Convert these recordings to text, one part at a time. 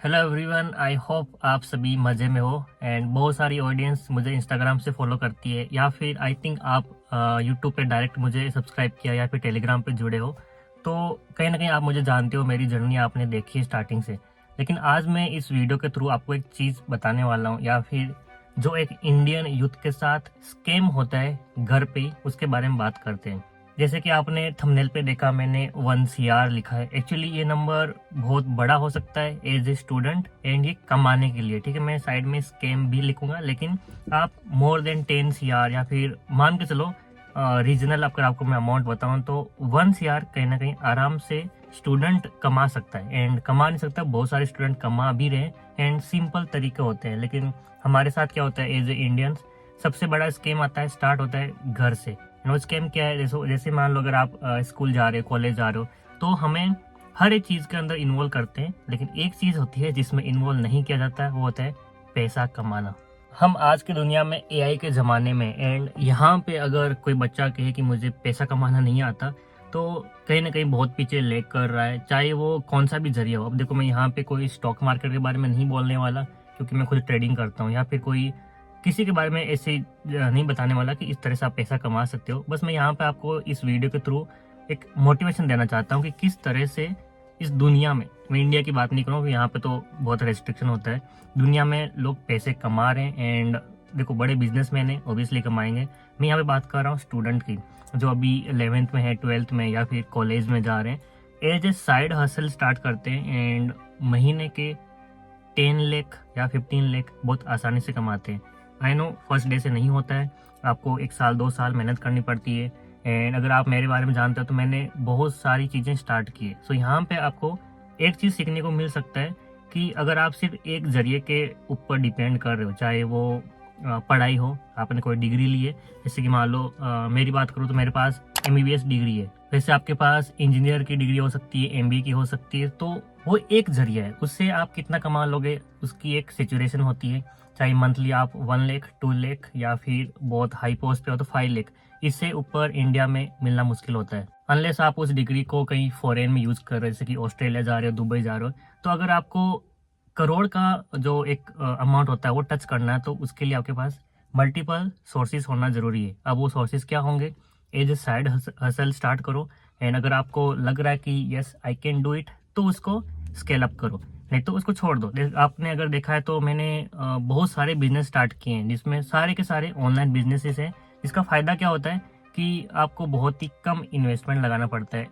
Hello everyone, I hope आप सभी मज़े में हो। एंड बहुत सारी ऑडियंस मुझे इंस्टाग्राम से फॉलो करती है, या फिर आई थिंक आप यूट्यूब पे डायरेक्ट मुझे सब्सक्राइब किया या फिर टेलीग्राम पे जुड़े हो। तो कहीं ना कहीं आप मुझे जानते हो, मेरी जर्नी आपने देखी है स्टार्टिंग से। लेकिन आज मैं इस वीडियो के थ्रू आपको एक चीज़ बताने वाला हूँ, या फिर जो एक इंडियन यूथ के साथ स्कैम होता है घर पे ही, उसके बारे में बात करते हैं। जैसे कि आपने थंबनेल पे देखा, मैंने 1 CR लिखा है। एक्चुअली ये नंबर बहुत बड़ा हो सकता है एज ए स्टूडेंट, एंड ये कमाने के लिए, ठीक है। मैं साइड में स्कैम भी लिखूंगा, लेकिन आप मोर देन 10 CR या फिर मान के चलो रीजनल अगर आपको मैं अमाउंट बताऊं तो 1 CR कहीं ना कहीं आराम से स्टूडेंट कमा सकता है। एंड कमा नहीं सकता, बहुत सारे स्टूडेंट कमा भी रहे हैं, एंड सिंपल तरीके होते हैं। लेकिन हमारे साथ क्या होता है एज ए इंडियंस, सबसे बड़ा स्कैम आता है, स्टार्ट होता है घर से। नो स्कैम क्या है, जैसे मान लो अगर आप स्कूल जा रहे हो, कॉलेज जा रहे हो, तो हमें हर एक चीज़ के अंदर इन्वॉल्व करते हैं। लेकिन एक चीज़ होती है जिसमें इन्वॉल्व नहीं किया जाता है, वो होता है पैसा कमाना। हम आज की दुनिया में AI के ज़माने में, एंड यहाँ पे अगर कोई बच्चा कहे कि मुझे पैसा कमाना नहीं आता, तो कहीं ना कहीं बहुत पीछे लेग कर रहा है, चाहे वो कौन सा भी जरिया हो। अब देखो, मैं यहाँ पे कोई स्टॉक मार्केट के बारे में नहीं बोलने वाला, क्योंकि मैं खुद ट्रेडिंग करता हूँ, या फिर कोई किसी के बारे में ऐसे नहीं बताने वाला कि इस तरह से आप पैसा कमा सकते हो। बस मैं यहाँ पे आपको इस वीडियो के थ्रू एक मोटिवेशन देना चाहता हूँ कि किस तरह से इस दुनिया में, मैं इंडिया की बात नहीं करूँ, यहाँ पे तो बहुत रेस्ट्रिक्शन होता है, दुनिया में लोग पैसे कमा रहे हैं। एंड देखो, बड़े बिजनेसमैन है, ऑब्वियसली कमाएंगे। मैं यहाँ पे बात कर रहा हूँ स्टूडेंट की, जो अभी 11th में है, 12th में, या फिर कॉलेज में जा रहे हैं। As a side hustle start करते हैं, एंड महीने के 10 लाख या 15 लाख बहुत आसानी से कमाते हैं। आई नो फर्स्ट डे से नहीं होता है, आपको 1 साल 2 साल मेहनत करनी पड़ती है। एंड अगर आप मेरे बारे में जानते हो तो मैंने बहुत सारी चीज़ें स्टार्ट की है। सो यहाँ पे आपको एक चीज़ सीखने को मिल सकता है कि अगर आप सिर्फ एक जरिए के ऊपर डिपेंड कर रहे हो, चाहे वो पढ़ाई हो, आपने कोई डिग्री ली है, जैसे कि मान लो मेरी बात करूँ तो मेरे पास MBBS डिग्री है, वैसे आपके पास इंजीनियर की डिग्री हो सकती है, MBA की हो सकती है। तो वो एक जरिया है, उससे आप कितना कमा लोगे उसकी एक सिचुएशन होती है। चाहे मंथली आप 1 लाख 2 लाख या फिर बहुत हाई पोस्ट पे हो तो 5 लाख, इससे ऊपर इंडिया में मिलना मुश्किल होता है, अनलेस आप उस डिग्री को कहीं फॉरेन में यूज कर रहे हो, जैसे कि ऑस्ट्रेलिया जा रहे हो, दुबई जा रहे हो। तो अगर आपको करोड़ का जो एक अमाउंट होता है वो टच करना है, तो उसके लिए आपके पास मल्टीपल सोर्सेज होना जरूरी है। अब वो सोर्सेज क्या होंगे? As a side hustle start करो, एंड अगर आपको लग रहा है कि yes I can do it, तो उसको स्केल अप करो, नहीं तो उसको छोड़ दो। आपने अगर देखा है तो मैंने बहुत सारे बिजनेस स्टार्ट किए हैं, जिसमें सारे के सारे ऑनलाइन बिजनेसेस हैं। इसका फ़ायदा क्या होता है कि आपको बहुत ही कम इन्वेस्टमेंट लगाना पड़ता है,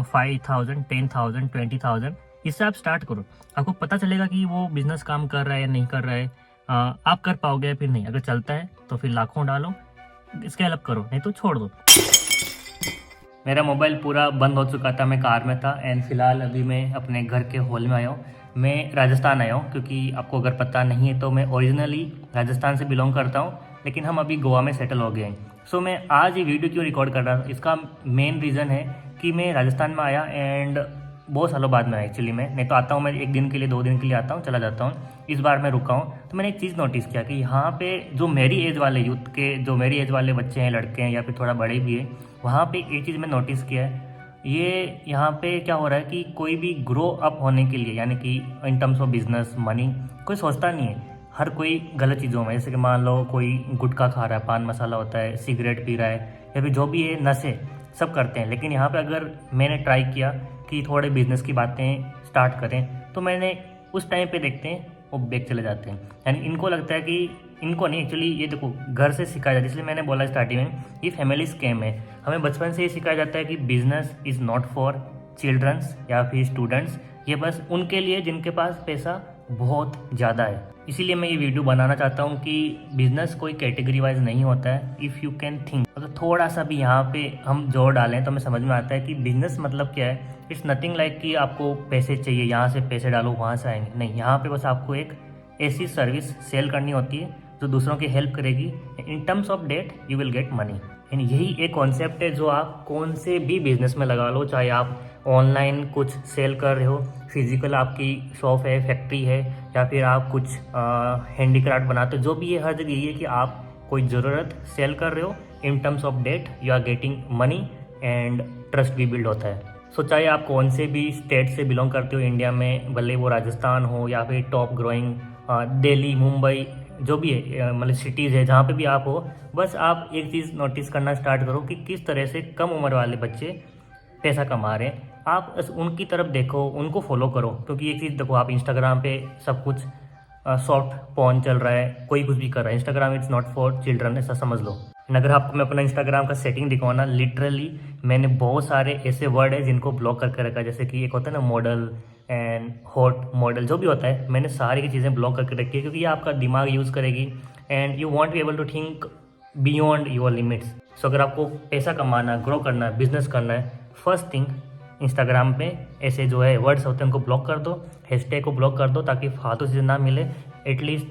5,000 10,000 20,000। इससे आप स्टार्ट करो, आपको पता चलेगा कि वो बिजनेस काम कर रहा है या नहीं कर रहा है। आप कर पाओगे या फिर नहीं। अगर चलता है तो फिर लाखों डालो, स्केल अप करो, नहीं तो छोड़ दो। मेरा मोबाइल पूरा बंद हो चुका था, मैं कार में था, एंड फिलहाल अभी मैं अपने घर के हॉल में आया हूँ। मैं राजस्थान आया हूँ, क्योंकि आपको अगर पता नहीं है तो मैं ओरिजिनली राजस्थान से बिलोंग करता हूँ, लेकिन हम अभी गोवा में सेटल हो गए हैं। सो मैं आज ये वीडियो क्यों रिकॉर्ड कर रहा था, इसका मेन रीज़न है कि मैं राजस्थान में आया, एंड बहुत सालों बाद में आया एक्चुअली। मैं नहीं तो आता हूँ, मैं 1 दिन के लिए 2 दिन के लिए आता हूँ, चला जाता हूँ। इस बार मैं रुका हूँ, तो मैंने एक चीज़ नोटिस किया कि यहाँ पे जो मेरी एज वाले यूथ के, जो मेरी एज वाले बच्चे हैं, लड़के हैं या फिर थोड़ा बड़े भी हैं, वहाँ पे एक चीज़ मैं नोटिस किया है। ये यहाँ पे क्या हो रहा है कि कोई भी ग्रो अप होने के लिए, यानी कि इन टर्म्स ऑफ बिजनेस मनी, कोई सोचता नहीं है। हर कोई गलत चीज़ों में, जैसे कि मान लो कोई गुटखा खा रहा है, पान मसाला होता है, सिगरेट पी रहा है, या फिर जो भी है नशे सब करते हैं। लेकिन यहाँ पे अगर मैंने ट्राई किया कि थोड़े बिजनेस की बातें स्टार्ट करें, तो मैंने उस टाइम पे देखते हैं वो बैग चले जाते हैं। यानी इनको लगता है कि इनको नहीं, एक्चुअली ये देखो घर से सिखाया जाता है। इसलिए मैंने बोला स्टार्टिंग में, ये फैमिली स्कैम है। हमें बचपन से ये सिखाया जाता है कि business is not for childrens या फिर स्टूडेंट्स, ये बस उनके लिए जिनके पास पैसा बहुत ज़्यादा है। इसीलिए मैं ये वीडियो बनाना चाहता हूँ कि बिजनेस कोई कैटेगरी वाइज नहीं होता है। इफ़ यू कैन थिंक, अगर थोड़ा सा भी यहाँ पे हम जोर डालें तो हमें समझ में आता है कि बिजनेस मतलब क्या है। इट्स नथिंग लाइक कि आपको पैसे चाहिए, यहाँ से पैसे डालो वहाँ से आएंगे, नहीं। यहाँ पे बस आपको एक ऐसी सर्विस सेल करनी होती है जो दूसरों की हेल्प करेगी। In terms of that you will get money. And यही एक कॉन्सेप्ट है जो आप कौन से भी बिजनेस में लगा लो, चाहे आप ऑनलाइन कुछ सेल कर रहे हो, फिजिकल आपकी शॉप है, फैक्ट्री है, या फिर आप कुछ हैंडीक्राफ्ट बनाते हो, जो भी है, हर जगह यही है कि आप कोई ज़रूरत सेल कर रहे हो। In terms of that you are getting money, and trust भी बिल्ड होता है। सो चाहे आप कौन से भी स्टेट से बिलोंग करते हो इंडिया में, भले वो राजस्थान हो या फिर टॉप ग्रोइंग दिल्ली, मुंबई, जो भी है मतलब सिटीज़ है, जहाँ पे भी आप हो, बस आप एक चीज़ नोटिस करना स्टार्ट करो कि किस तरह से कम उम्र वाले बच्चे पैसा कमा रहे हैं। आप उनकी तरफ देखो, उनको फॉलो करो, क्योंकि एक चीज़ देखो, आप इंस्टाग्राम पे सब कुछ सॉफ्ट पॉर्न चल रहा है, कोई कुछ भी कर रहा है। Instagram is not for children, ऐसा समझ लो। अगर आपको मैं अपना इंस्टाग्राम का सेटिंग दिखाऊँ ना, लिटरली मैंने बहुत सारे ऐसे वर्ड है जिनको ब्लॉक करके रखा है। जैसे कि एक होता है ना मॉडल एंड हॉट मॉडल, जो भी होता है, मैंने सारी की चीज़ें ब्लॉक करके रखी है, क्योंकि ये आपका दिमाग यूज़ करेगी and you won't be able to think beyond your limits. So अगर आपको पैसा कमाना, ग्रो करना है, बिजनेस करना है, फर्स्ट थिंग इंस्टाग्राम पे ऐसे जो है वर्ड्स होते हैं उनको ब्लॉक कर दो, हैशटैग को ब्लॉक कर दो, ताकि फालतू चीज़ें ना मिले। एटलीस्ट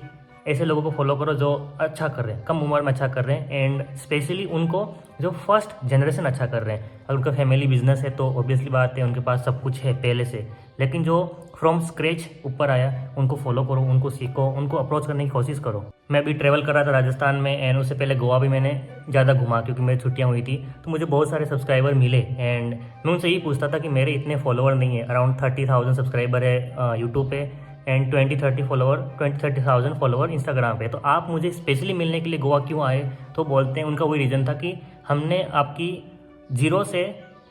ऐसे लोगों को फॉलो करो जो अच्छा कर रहे हैं, कम उम्र में अच्छा कर रहे हैं, एंड स्पेशली उनको जो फर्स्ट जनरेशन अच्छा कर रहे हैं। अगर उनका फैमिली बिजनेस है तो ऑब्वियसली बात है, उनके पास सब कुछ है पहले से, लेकिन जो फ्रॉम स्क्रैच ऊपर आया, उनको फॉलो करो, उनको सीखो, उनको अप्रोच करने की कोशिश करो। मैं भी ट्रैवल कर रहा था राजस्थान में, एंड उससे पहले गोवा भी मैंने ज़्यादा घुमा, क्योंकि मेरी छुट्टियाँ हुई थी, तो मुझे बहुत सारे सब्सक्राइबर मिले, एंड मैं उनसे यही पूछता था कि मेरे इतने फॉलोअर नहीं है, अराउंड 30,000 सब्सक्राइबर है यूट्यूब पे, एंड 20-30,000 फॉलोवर इंस्टाग्राम पे। तो आप मुझे स्पेशली मिलने के लिए गोवा क्यों आए? तो बोलते हैं उनका वही रीज़न था कि हमने आपकी जीरो से,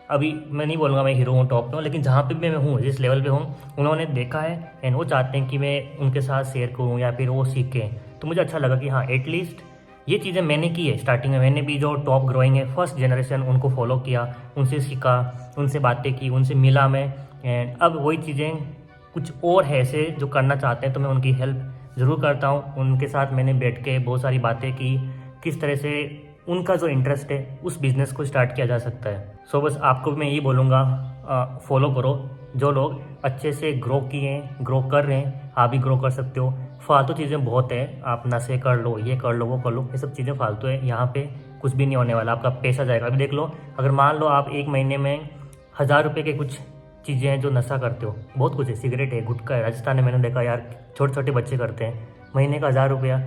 अभी मैं नहीं बोलूँगा मैं हीरो हूँ, टॉप पे हूँ, लेकिन जहाँ पे भी मैं हूँ, जिस लेवल पे हूँ, उन्होंने देखा है एंड वो चाहते हैं कि मैं उनके साथ शेयर करूँ या फिर वो सीखें। तो मुझे अच्छा लगा कि हाँ, एटलीस्ट ये चीज़ें मैंने की है। स्टार्टिंग में मैंने भी जो टॉप ग्रोइंग है, फर्स्ट जनरेशन, उनको फॉलो किया, उनसे सीखा, उनसे बातें की, उनसे मिला मैं, एंड अब वही चीज़ें कुछ और है ऐसे जो करना चाहते हैं, तो मैं उनकी हेल्प ज़रूर करता हूँ। उनके साथ मैंने बैठ के बहुत सारी बातें की, किस तरह से उनका जो इंटरेस्ट है उस बिज़नेस को स्टार्ट किया जा सकता है। सो बस आपको मैं यही बोलूँगा, फॉलो करो जो लोग अच्छे से ग्रो किए हैं, ग्रो कर रहे हैं, आप भी ग्रो कर सकते हो। फालतू चीज़ें बहुत है, आप नशे कर लो, ये कर लो, वो कर लो, ये सब चीज़ें फालतू है। यहाँ पे कुछ भी नहीं होने वाला, आपका पैसा जाएगा। अभी देख लो, अगर मान लो आप एक महीने में 1,000 रुपये के कुछ चीज़ें हैं जो नशा करते हो, बहुत कुछ है, सिगरेट है, गुटखा है। राजस्थान में मैंने देखा यार, छोटे छोटे बच्चे करते हैं, महीने का 1,000 रुपया,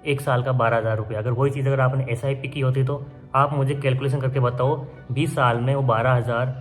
एक साल का 12,000 रुपया। अगर वही चीज़ अगर आपने SIP की होती तो आप मुझे कैलकुलेशन करके बताओ, 20 साल में वो 12,000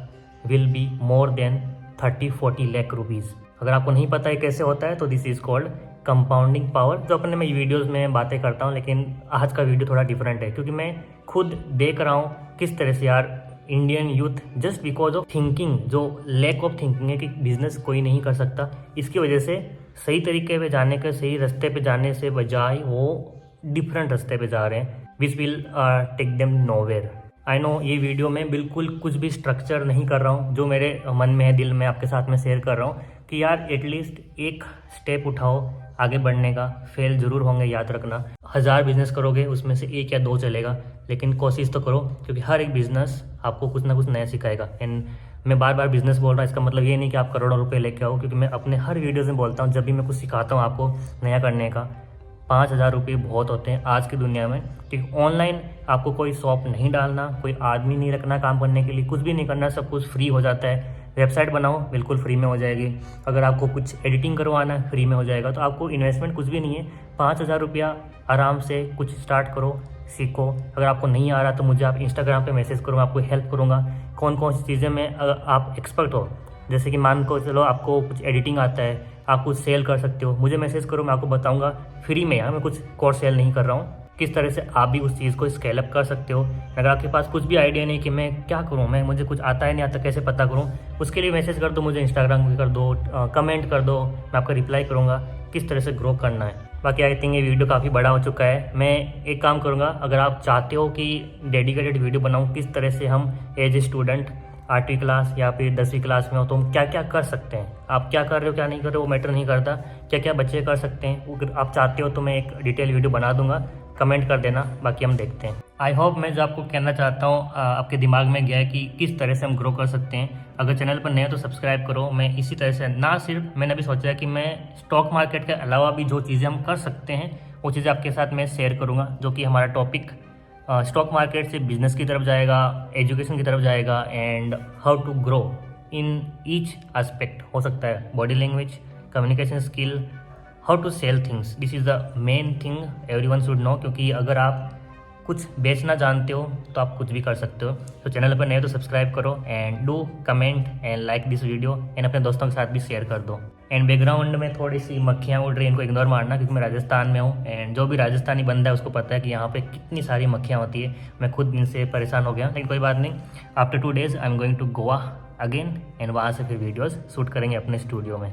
will be more than 30-40 lakh rupees. अगर आपको नहीं पता है कैसे होता है, तो this is called compounding power, जो अपने मैं वीडियोस में बातें करता हूँ। लेकिन आज का वीडियो थोड़ा डिफरेंट है, क्योंकि मैं खुद देख रहा हूँ किस तरह से यार Indian youth just because of thinking, जो लैक ऑफ थिंकिंग है कि बिजनेस कोई नहीं कर सकता, इसकी वजह से सही तरीके पे जाने के, सही रास्ते पे जाने से बजाय वो डिफरेंट रास्ते पे जा रहे हैं, which will take them nowhere. I know ये वीडियो में बिल्कुल कुछ भी स्ट्रक्चर नहीं कर रहा हूँ, जो मेरे मन में है, दिल में, आपके साथ में शेयर कर रहा हूँ कि यार एटलीस्ट एक स्टेप उठाओ आगे बढ़ने का। फेल जरूर होंगे, याद रखना। 1,000 बिजनेस करोगे, उसमें से 1 या 2 चलेगा, लेकिन कोशिश तो करो, क्योंकि हर एक बिजनेस आपको कुछ ना कुछ नया सिखाएगा। एंड मैं बार बार बिजनेस बोल रहा हूँ, इसका मतलब ये नहीं कि आप करोड़ों रुपए लेके आओ, क्योंकि मैं अपने हर वीडियोज़ में बोलता हूँ, जब भी मैं कुछ सिखाता हूँ आपको नया करने का, 5,000 रुपये बहुत होते हैं आज की दुनिया में। क्योंकि ऑनलाइन आपको कोई शॉप नहीं डालना, कोई आदमी नहीं रखना काम करने के लिए, कुछ भी नहीं करना, सब कुछ फ्री हो जाता है। वेबसाइट बनाओ, बिल्कुल फ्री में हो जाएगी। अगर आपको कुछ एडिटिंग करवाना है, फ्री में हो जाएगा। तो आपको इन्वेस्टमेंट कुछ भी नहीं है, 5,000 रुपया आराम से कुछ स्टार्ट करो, सीखो। अगर आपको नहीं आ रहा तो मुझे आप इंस्टाग्राम पे मैसेज करो, मैं आपको हेल्प करूँगा। कौन कौन सी चीज़ें में आप एक्सपर्ट हो, जैसे कि मान को चलो आपको कुछ एडिटिंग आता है, आप कुछ सेल कर सकते हो, मुझे मैसेज करो, मैं आपको बताऊँगा फ्री में। मैं कुछ कोर्स सेल नहीं कर रहा हूँ, किस तरह से आप भी उस चीज़ को स्केल अप कर सकते हो। अगर आपके पास कुछ भी आइडिया नहीं कि मैं क्या करूँ, मुझे कुछ आता है नहीं आता, कैसे पता करूँ, उसके लिए मैसेज कर दो, मुझे इंस्टाग्राम पे कर दो, कमेंट कर दो, मैं आपका रिप्लाई करूँगा किस तरह से ग्रो करना है। बाकी आई थिंक ये वीडियो काफ़ी बड़ा हो चुका है। मैं एक काम करूँगा, अगर आप चाहते हो कि डेडिकेटेड वीडियो बनाऊँ किस तरह से हम एज ए स्टूडेंट 8वीं क्लास या फिर 10वीं क्लास में हो, तो हम क्या क्या कर सकते हैं, आप क्या कर रहे हो क्या नहीं कर रहे हो वो मैटर नहीं करता, क्या क्या बच्चे कर सकते हैं, अगर आप चाहते हो तो मैं एक डिटेल वीडियो बना दूंगा, कमेंट कर देना, बाकी हम देखते हैं। आई होप मैं जो आपको कहना चाहता हूँ आपके दिमाग में गया है कि किस तरह से हम ग्रो कर सकते हैं। अगर चैनल पर नए हो तो सब्सक्राइब करो। मैं इसी तरह से ना सिर्फ, मैंने अभी सोचा है कि मैं स्टॉक मार्केट के अलावा भी जो चीज़ें हम कर सकते हैं वो चीज़ें आपके साथ मैं शेयर करूँगा, जो कि हमारा टॉपिक स्टॉक मार्केट से बिजनेस की तरफ जाएगा, एजुकेशन की तरफ जाएगा, and how to grow in each aspect. हो सकता है body language, communication skill, how to sell things. This is the main thing everyone should know, क्योंकि अगर आप कुछ बेचना जानते हो तो आप कुछ भी कर सकते हो। तो चैनल पर नए हो तो सब्सक्राइब करो and do comment and like this video and अपने दोस्तों के साथ भी शेयर कर दो। एंड बैकग्राउंड में थोड़ी सी मक्खियाँ उड़ रही हैं, इनको इग्नोर मारना क्योंकि मैं राजस्थान में हूँ एंड जो भी राजस्थानी बंदा है उसको पता है कि यहाँ पे कितनी सारी मक्खियाँ होती है। मैं खुद इनसे परेशान हो गया, लेकिन कोई बात नहीं। After 2 days I am going to Goa again and वहाँ से फिर वीडियोज़ शूट करेंगे अपने स्टूडियो में।